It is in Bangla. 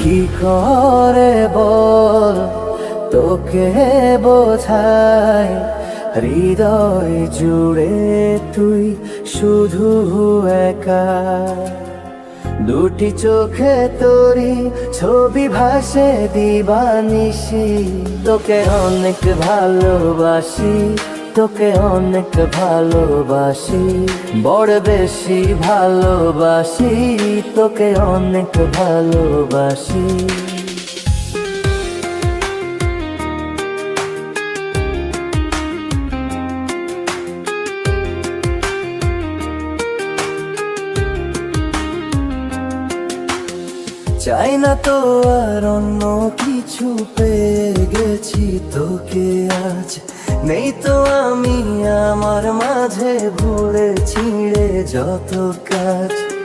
কি করে বল তোকে বোঝাই, হৃদয় জুড়ে তুই শুধু একা। দুটি চোখে তোরি ছবি ভাসে দিবানিশি, তোকে অনেক ভালোবাসি, তোকে অনেক ভালোবাসি, বড় বেশি ভালোবাসি, তোকে অনেক ভালোবাসি। চাই না তো আর অন্য কিছু, পেয়ে গেছি তোকে আজ। নেই তো আমি আমার মাঝে ভুলে ছিঁড়ে যত কাজ।